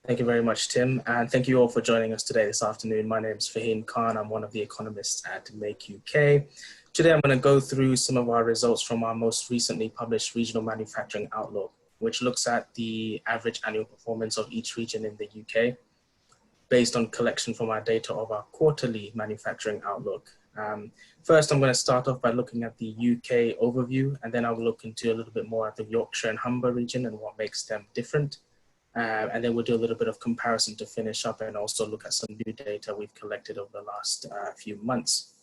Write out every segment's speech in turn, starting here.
Thank you very much, Tim, and thank you all for joining us today this afternoon. My name is Fahim Khan. I'm one of the economists at Make UK. Today, I'm going to go through some of our results from our most recently published Regional Manufacturing Outlook, which looks at the average annual performance of each region in the UK, based on collection from our data of our quarterly manufacturing outlook. First, I'm going to start off by looking at the UK overview, and then I will look into a little bit more at the Yorkshire and Humber region and what makes them different. And then we'll do a little bit of comparison to finish up and also look at some new data we've collected over the last few months.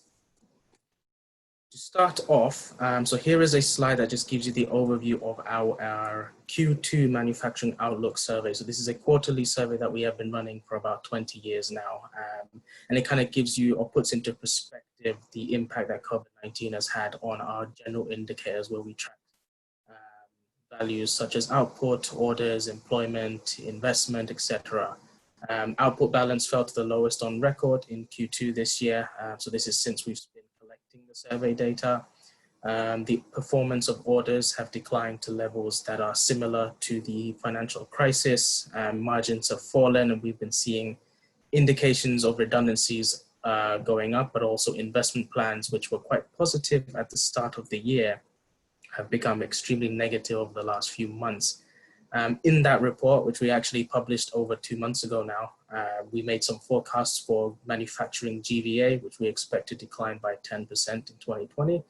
To start off, so here is a slide that just gives you the overview of our Q2 Manufacturing Outlook survey. So this is a quarterly survey that we have been running for about 20 years now. And it kind of gives you or puts into perspective the impact that COVID-19 has had on our general indicators where we track values such as output, orders, employment, investment, etc. Output balance fell to the lowest on record in Q2 this year. So this is since we've been collecting the survey data. The performance of orders have declined to levels that are similar to the financial crisis. Margins have fallen, and we've been seeing indications of redundancies going up, but also investment plans, which were quite positive at the start of the year, have become extremely negative over the last few months. In that report, which we actually published over 2 months ago now, we made some forecasts for manufacturing GVA, which we expect to decline by 10% in 2020,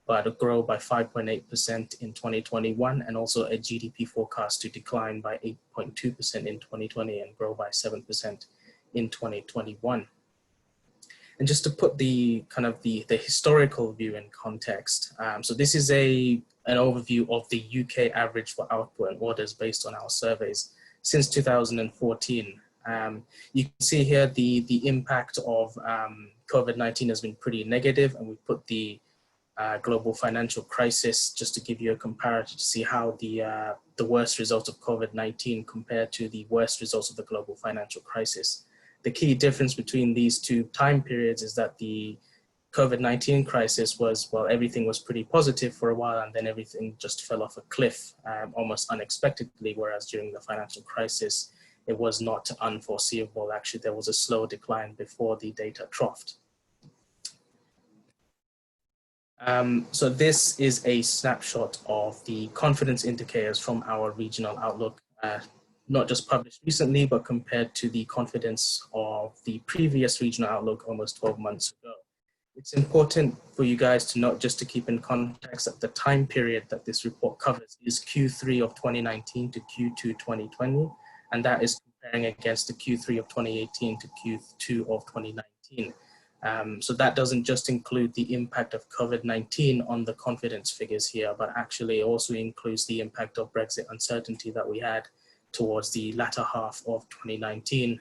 but grow by 5.8% in 2021, and also a GDP forecast to decline by 8.2% in 2020 and grow by 7% in 2021. And just to put the kind of the historical view in context, so this is an overview of the UK average for output and orders based on our surveys since 2014. You can see here the impact of COVID-19 has been pretty negative, and we put the global financial crisis just to give you a comparative to see how the worst results of COVID-19 compared to the worst results of the global financial crisis. The key difference between these two time periods is that the COVID-19 crisis was, well, everything was pretty positive for a while, and then everything just fell off a cliff almost unexpectedly, whereas during the financial crisis, it was not unforeseeable. Actually, there was a slow decline before the data troughed. So this is a snapshot of the confidence indicators from our regional outlook, not just published recently, but compared to the confidence of the previous regional outlook almost 12 months ago. It's important for you guys to note, just to keep in context, that the time period that this report covers is Q3 of 2019 to Q2 2020, and that is comparing against the Q3 of 2018 to Q2 of 2019. So that doesn't just include the impact of COVID-19 on the confidence figures here, but actually also includes the impact of Brexit uncertainty that we had towards the latter half of 2019,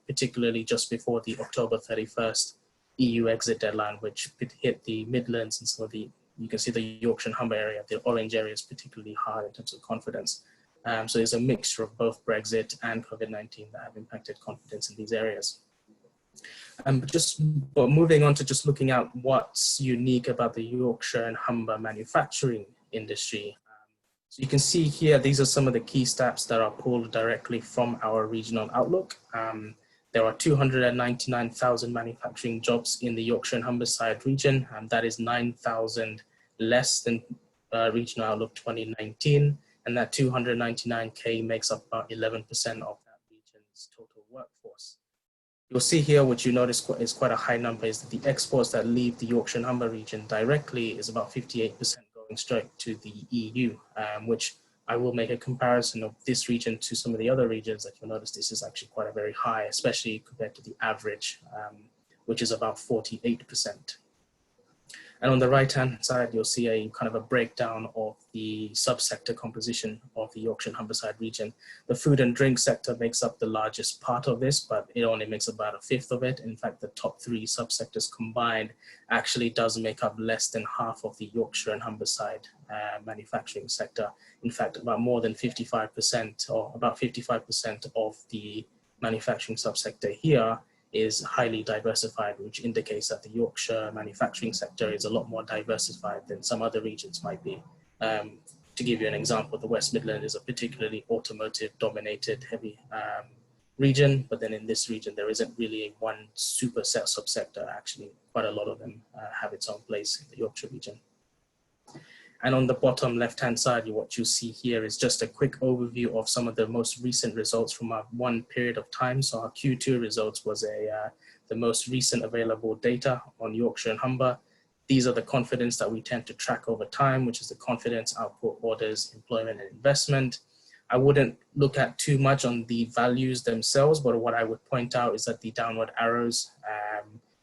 particularly just before the October 31st EU exit deadline, which hit the Midlands and some of the, you can see the Yorkshire and Humber area, the orange area is particularly hard in terms of confidence. So there's a mixture of both Brexit and COVID-19 that have impacted confidence in these areas. But moving on to just looking at what's unique about the Yorkshire and Humber manufacturing industry. So you can see here, these are some of the key stats that are pulled directly from our regional outlook. There are 299,000 manufacturing jobs in the Yorkshire and Humberside region, and that is 9,000 less than regional outlook 2019. And that 299K makes up about 11% of that region's total workforce. You'll see here, what you notice is quite a high number, is that the exports that leave the Yorkshire and Humber region directly is about 58% going straight to the EU, which I will make a comparison of this region to some of the other regions that you'll notice this is actually quite a very high, especially compared to the average, which is about 48%. And on the right-hand side, you'll see a kind of a breakdown of the subsector composition of the Yorkshire and Humberside region. The food and drink sector makes up the largest part of this, but it only makes about 1/5 of it. In fact, the top 3 subsectors combined actually does make up less than half of the Yorkshire and Humberside manufacturing sector. In fact, about more than 55%, or about 55% of the manufacturing subsector here is highly diversified, which indicates that the Yorkshire manufacturing sector is a lot more diversified than some other regions might be. To give you an example, the West Midlands is a particularly automotive dominated heavy region, but then in this region, there isn't really a one super set subsector. Actually, quite a lot of them have its own place in the Yorkshire region. And on the bottom left-hand side, what you see here is just a quick overview of some of the most recent results from our one period of time. So our Q2 results was the most recent available data on Yorkshire and Humber. These are the confidence that we tend to track over time, which is the confidence, output, orders, employment, and investment. I wouldn't look at too much on the values themselves, but what I would point out is that the downward arrows,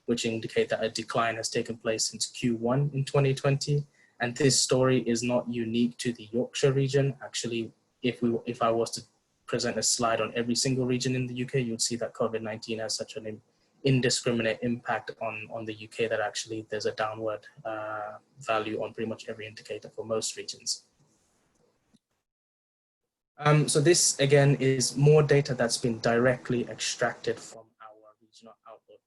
which indicate that a decline has taken place since Q1 in 2020. And this story is not unique to the Yorkshire region. Actually, if I was to present a slide on every single region in the UK, you'd see that COVID-19 has such an indiscriminate impact on the UK that actually there's a downward value on pretty much every indicator for most regions. So this again is more data that's been directly extracted from our regional outlook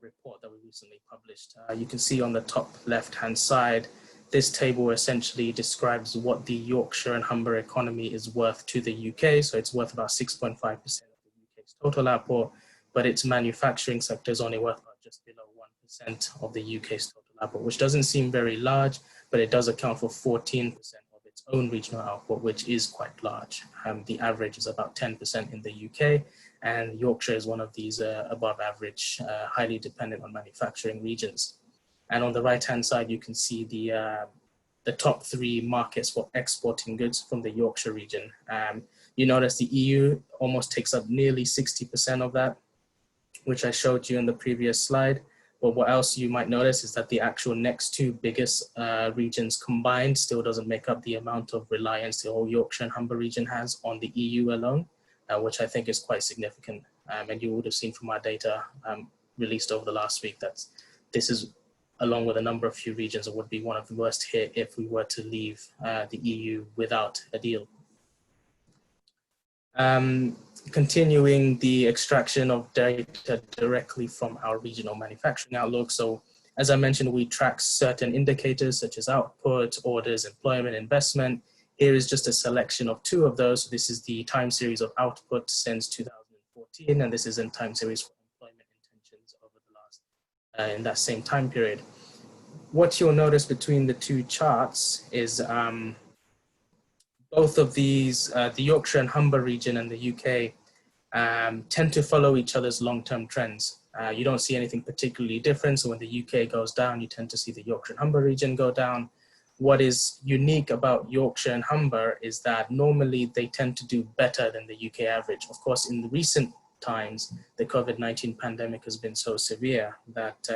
report that we recently published. You can see on the top left-hand side, this table essentially describes what the Yorkshire and Humber economy is worth to the UK. So it's worth about 6.5% of the UK's total output, but its manufacturing sector is only worth about just below 1% of the UK's total output, which doesn't seem very large, but it does account for 14% of its own regional output, which is quite large. The average is about 10% in the UK, and Yorkshire is one of these above average, highly dependent on manufacturing regions. And on the right-hand side, you can see the top 3 markets for exporting goods from the Yorkshire region. You notice the EU almost takes up nearly 60% of that, which I showed you in the previous slide. But what else you might notice is that the actual next 2 biggest regions combined still doesn't make up the amount of reliance the whole Yorkshire and Humber region has on the EU alone, which I think is quite significant. And you would have seen from our data released over the last week that this is, along with a number of few regions, it would be one of the worst hit if we were to leave the EU without a deal. Continuing the extraction of data directly from our regional manufacturing outlook. So as I mentioned, we track certain indicators such as output, orders, employment, investment. Here is just a selection of 2 of those. So this is the time series of output since 2014, and this is in time series for employment intentions over the last in that same time period. What you'll notice between the 2 charts is both of these, the Yorkshire and Humber region and the UK, tend to follow each other's long-term trends. You don't see anything particularly different. So when the UK goes down, you tend to see the Yorkshire and Humber region go down. What is unique about Yorkshire and Humber is that normally they tend to do better than the UK average. Of course, in the recent times, the COVID-19 pandemic has been so severe that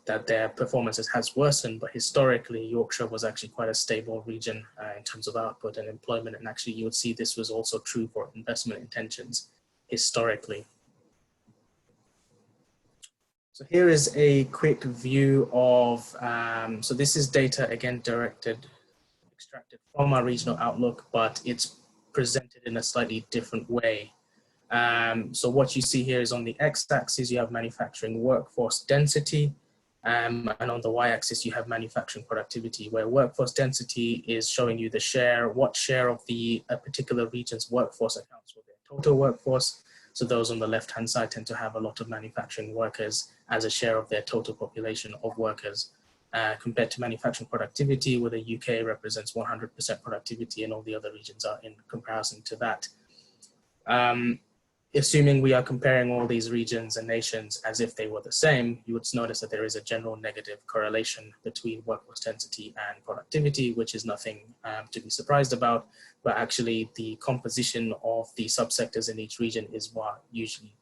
that their performances has worsened, but historically Yorkshire was actually quite a stable region in terms of output and employment, and actually you would see this was also true for investment intentions historically. So here is a quick view of, so this is data again extracted from our regional outlook, but it's presented in a slightly different way. So what you see here is on the x-axis you have manufacturing workforce density, and on the y-axis you have manufacturing productivity, where workforce density is showing you the share, what share of the particular region's workforce accounts for their total workforce. So those on the left-hand side tend to have a lot of manufacturing workers as a share of their total population of workers, compared to manufacturing productivity, where the UK represents 100% productivity and all the other regions are in comparison to that. Assuming we are comparing all these regions and nations as if they were the same, you would notice that there is a general negative correlation between workforce density and productivity, which is nothing to be surprised about, but actually the composition of the subsectors in each region is what usually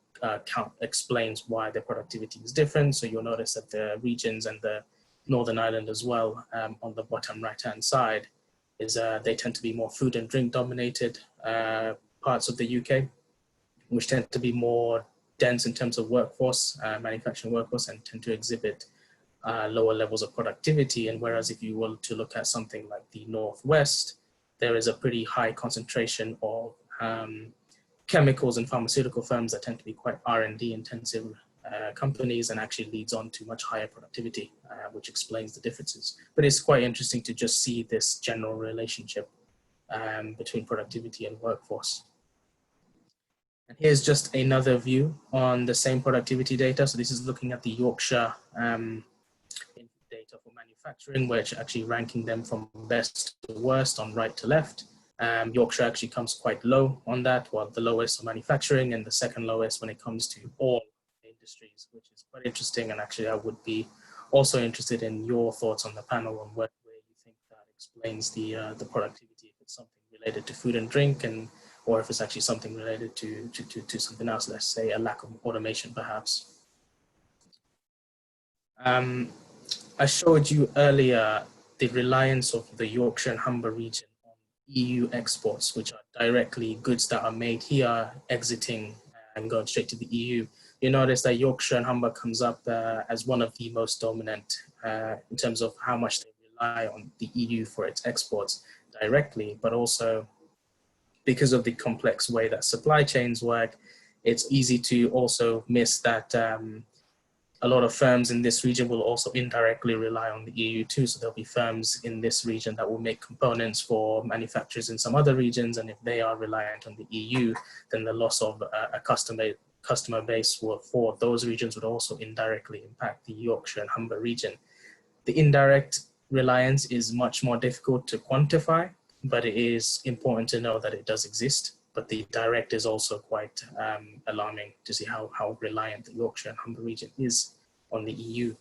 explains why their productivity is different. So you'll notice that the regions and the Northern Ireland as well, on the bottom right-hand side, is they tend to be more food and drink dominated parts of the UK, which tend to be more dense in terms of workforce, manufacturing workforce, and tend to exhibit lower levels of productivity. And whereas if you were to look at something like the Northwest, there is a pretty high concentration of chemicals and pharmaceutical firms that tend to be quite R&D intensive companies, and actually leads on to much higher productivity, which explains the differences. But it's quite interesting to just see this general relationship between productivity and workforce. And here's just another view on the same productivity data. So this is looking at the Yorkshire data for manufacturing, where it's actually ranking them from best to worst on right to left. Yorkshire actually comes quite low on that, while the lowest on manufacturing and the second lowest when it comes to all industries, which is quite interesting. And actually I would be also interested in your thoughts on the panel on where you think that explains the productivity, if it's something related to food and drink, and or if it's actually something related to something else, let's say a lack of automation perhaps. I showed you earlier the reliance of the Yorkshire and Humber region on EU exports, which are directly goods that are made here, exiting and going straight to the EU. You notice that Yorkshire and Humber comes up as one of the most dominant in terms of how much they rely on the EU for its exports directly, but also because of the complex way that supply chains work, it's easy to also miss that a lot of firms in this region will also indirectly rely on the EU too. So there'll be firms in this region that will make components for manufacturers in some other regions. And if they are reliant on the EU, then the loss of a customer base for those regions would also indirectly impact the Yorkshire and Humber region. The indirect reliance is much more difficult to quantify, but it is important to know that it does exist. But the direct is also quite alarming to see how reliant the Yorkshire and Humber region is on the EU.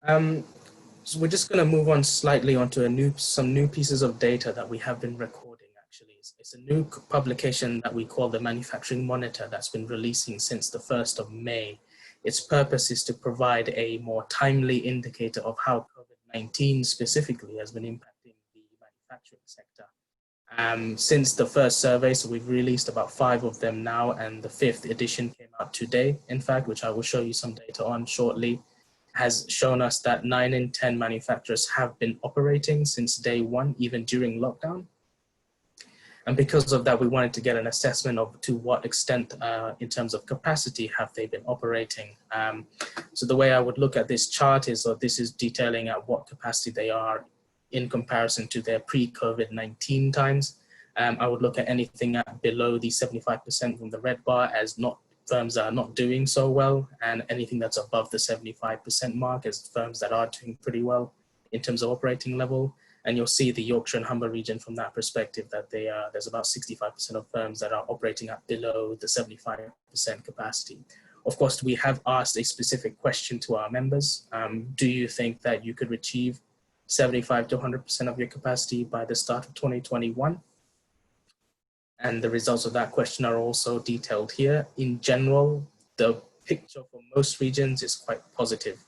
So we're just going to move on slightly onto some new pieces of data that we have been recording. Actually, it's a new publication that we call the Manufacturing Monitor that's been releasing since the 1st of May. Its purpose is to provide a more timely indicator of how COVID-19 specifically has been impacting the manufacturing sector. Since the first survey, so we've released about 5 of them now, and the 5th edition came out today, in fact, which I will show you some data on shortly, has shown us that 9 in 10 manufacturers have been operating since day one, even during lockdown. And because of that, we wanted to get an assessment of to what extent, in terms of capacity, have they been operating. So the way I would look at this chart is, so this is detailing at what capacity they are in comparison to their pre-COVID-19 times. I would look at anything at below the 75% from the red bar as not firms that are not doing so well, and anything that's above the 75% mark as firms that are doing pretty well in terms of operating level. And you'll see the Yorkshire and Humber region from that perspective that there's about 65% of firms that are operating at below the 75% capacity. Of course, we have asked a specific question to our members. Do you think that you could achieve 75 to 100% of your capacity by the start of 2021? And the results of that question are also detailed here. In general, the picture for most regions is quite positive.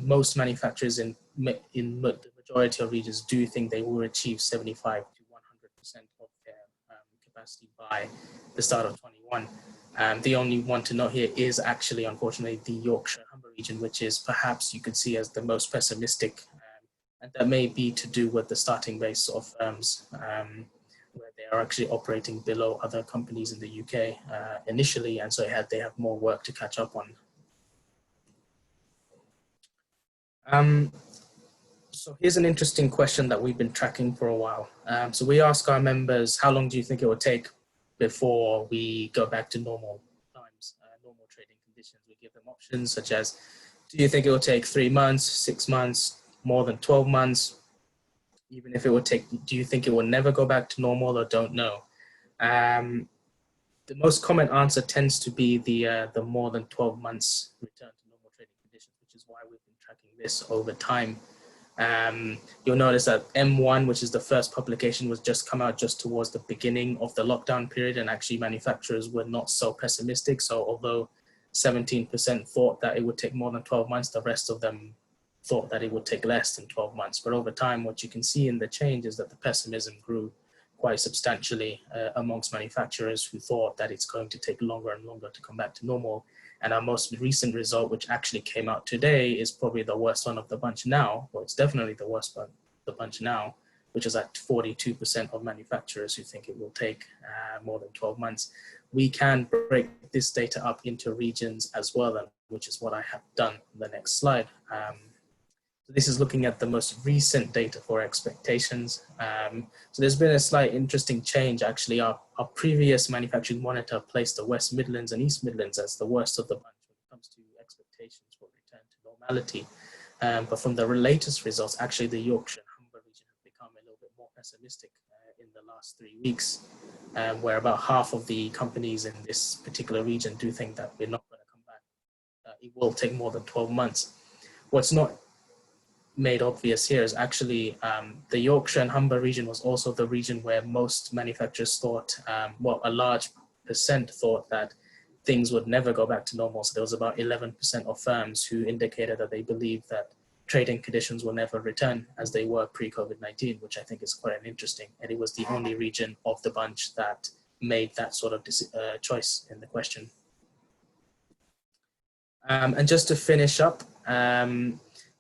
Most manufacturers in the majority of regions do think they will achieve 75 to 100% of their capacity by the start of 21. The only one to note here is actually, unfortunately, the Yorkshire Humber region, which is perhaps you could see as the most pessimistic. And that may be to do with the starting base of firms where they are actually operating below other companies in the UK initially, and so they have more work to catch up on. So here's an interesting question that we've been tracking for a while. So we ask our members, how long do you think it will take before we go back to normal times, normal trading conditions? We give them options such as, do you think it will take 3 months, 6 months, more than 12 months? Even if it would take, do you think it will never go back to normal, or don't know? The most common answer tends to be the more than 12 months return to normal trading conditions, which is why we've been tracking this over time. You'll notice that M1, which is the first publication, was just come out just towards the beginning of the lockdown period, and actually manufacturers were not so pessimistic. So although 17% thought that it would take more than 12 months, the rest of them thought that it would take less than 12 months. But over time, what you can see in the change is that the pessimism grew quite substantially amongst manufacturers who thought that it's going to take longer and longer to come back to normal. And our most recent result, which actually came out today, is probably the worst one of the bunch now. Well, it's definitely the worst one of the bunch now, which is at 42% of manufacturers who think it will take more than 12 months. We can break this data up into regions as well, which is what I have done on the next slide. So this is looking at the most recent data for expectations. So there's been a slight interesting change. Actually, our previous manufacturing monitor placed the West Midlands and East Midlands as the worst of the bunch when it comes to expectations for return to normality. But from the latest results, actually the Yorkshire and Humber region have become a little bit more pessimistic in the last 3 weeks, where about half of the companies in this particular region do think that we're not going to come back. It will take more than 12 months. What's not made obvious here is actually the Yorkshire and Humber region was also the region where most manufacturers thought, well, a large percent thought that things would never go back to normal. So there was about 11% of firms who indicated that they believe that trading conditions will never return as they were pre-COVID-19, which I think is quite interesting. And it was the only region of the bunch that made that sort of choice in the question. And just to finish up,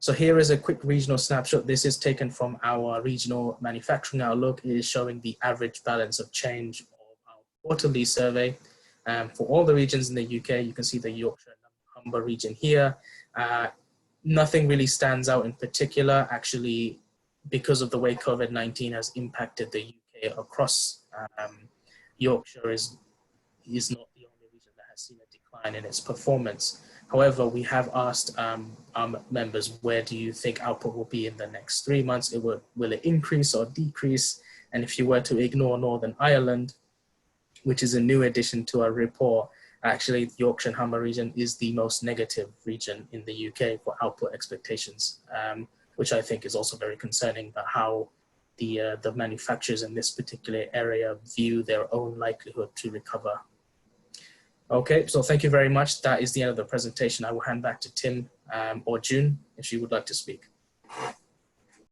so here is a quick regional snapshot. This is taken from our regional manufacturing outlook. It is showing the average balance of change of our quarterly survey. For all the regions in the UK, you can see the Yorkshire and Humber region here. Nothing really stands out in particular, actually, because of the way COVID-19 has impacted the UK across. Yorkshire is not the only region that has seen a decline in its performance. However, we have asked our members, where do you think output will be in the next 3 months? Will it increase or decrease? And if you were to ignore Northern Ireland, which is a new addition to our report, actually the Yorkshire and Humber region is the most negative region in the UK for output expectations, which I think is also very concerning about how the manufacturers in this particular area view their own likelihood to recover. Okay, so thank you very much. That is the end of the presentation. I will hand back to Tim or June if she would like to speak.